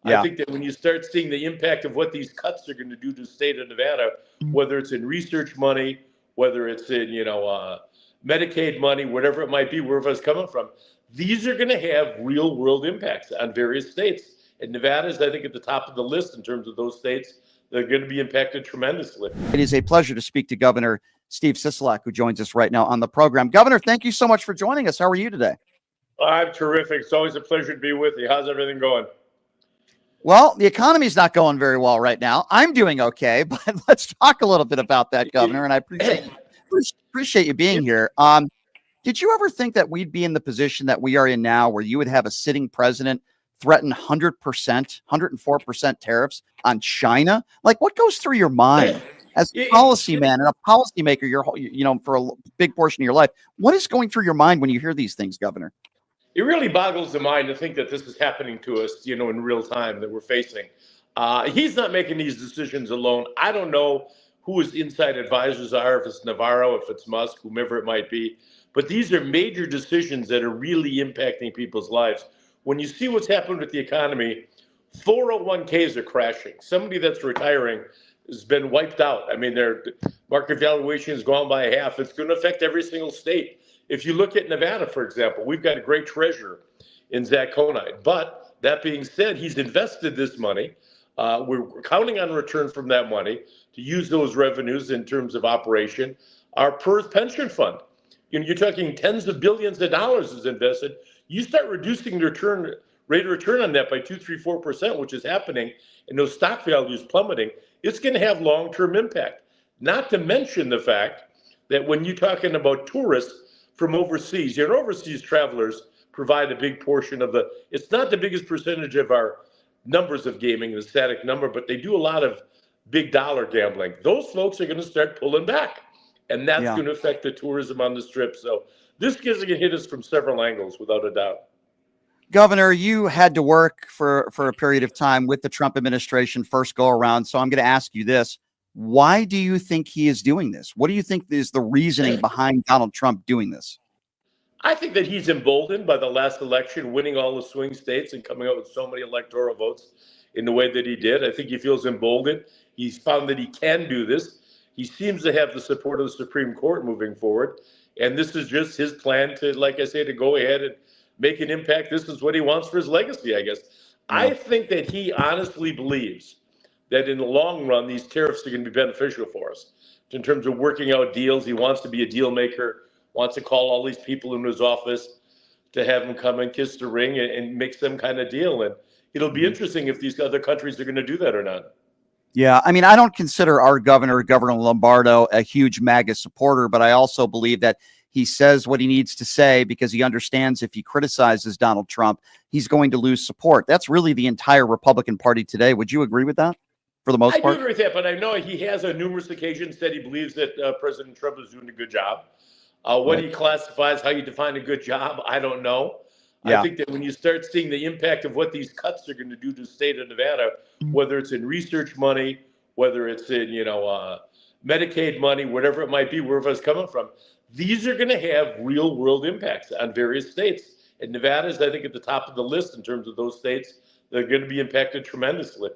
I Yeah. think that when you start seeing the impact of what these cuts are going to do to the state of Nevada, whether it's in research money, whether it's in, Medicaid money, whatever it might be, wherever it's coming from, these are going to have real world impacts on various states. And Nevada is, I think, at the top of the list in terms of those states that are going to be impacted tremendously. It is a pleasure to speak to Governor Steve Sisolak, who joins us right now on the program. Governor, thank you so much for joining us. How are you today? I'm terrific. It's always a pleasure to be with you. How's everything going? Well, the economy's not going very well right now. I'm doing okay, but let's talk a little bit about that, Governor. And I appreciate you being here. Did you ever think that we'd be in the position that we are in now, where you would have a sitting president threaten 100%, 104% tariffs on China? Like, what goes through your mind as a policy man and a policymaker, for a big portion of your life? What is going through your mind when you hear these things, Governor? It really boggles the mind to think that this is happening to us, in real time, that we're facing. He's not making these decisions alone. I don't know who his inside advisors are, if it's Navarro, if it's Musk, whomever it might be. But these are major decisions that are really impacting people's lives. When you see what's happened with the economy, 401ks are crashing. Somebody that's retiring has been wiped out. I mean, their market valuation has gone by half. It's going to affect every single state. If you look at Nevada, for example, we've got a great treasurer in Zach Conine. But that being said, he's invested this money. We're counting on return from that money to use those revenues in terms of operation. Our PERS pension fund, you're talking tens of billions of dollars is invested. You start reducing the rate of return on that by 2, 3, 4%, which is happening, and those stock values plummeting, it's going to have long-term impact. Not to mention the fact that when you're talking about tourists from overseas, overseas travelers provide a big portion of it's not the biggest percentage of our numbers of gaming, the static number, but they do a lot of big dollar gambling. Those folks are going to start pulling back, and that's going to affect the tourism on the Strip. So this is going to hit us from several angles, without a doubt. Governor, you had to work for a period of time with the Trump administration first go around. So I'm going to ask you this. Why do you think he is doing this? What do you think is the reasoning behind Donald Trump doing this? I think that he's emboldened by the last election, winning all the swing states and coming out with so many electoral votes in the way that he did. I think he feels emboldened. He's found that he can do this. He seems to have the support of the Supreme Court moving forward. And this is just his plan to, like I say, to go ahead and make an impact. This is what he wants for his legacy, I guess. Yeah. I think that he honestly believes that in the long run, these tariffs are going to be beneficial for us in terms of working out deals. He wants to be a deal maker, wants to call all these people into his office to have them come and kiss the ring and make some kind of deal. And it'll be interesting if these other countries are going to do that or not. Yeah, I mean, I don't consider our Governor Lombardo, a huge MAGA supporter, but I also believe that he says what he needs to say because he understands if he criticizes Donald Trump, he's going to lose support. That's really the entire Republican Party today. Would you agree with that? For the most part? I do agree with that, but I know he has on numerous occasions said he believes that President Trump is doing a good job. What he classifies, how you define a good job, I don't know. Yeah. I think that when you start seeing the impact of what these cuts are going to do to the state of Nevada, whether it's in research money, whether it's in, Medicaid money, whatever it might be, wherever it's coming from, these are going to have real world impacts on various states. And Nevada is, I think, at the top of the list in terms of those states that are going to be impacted tremendously.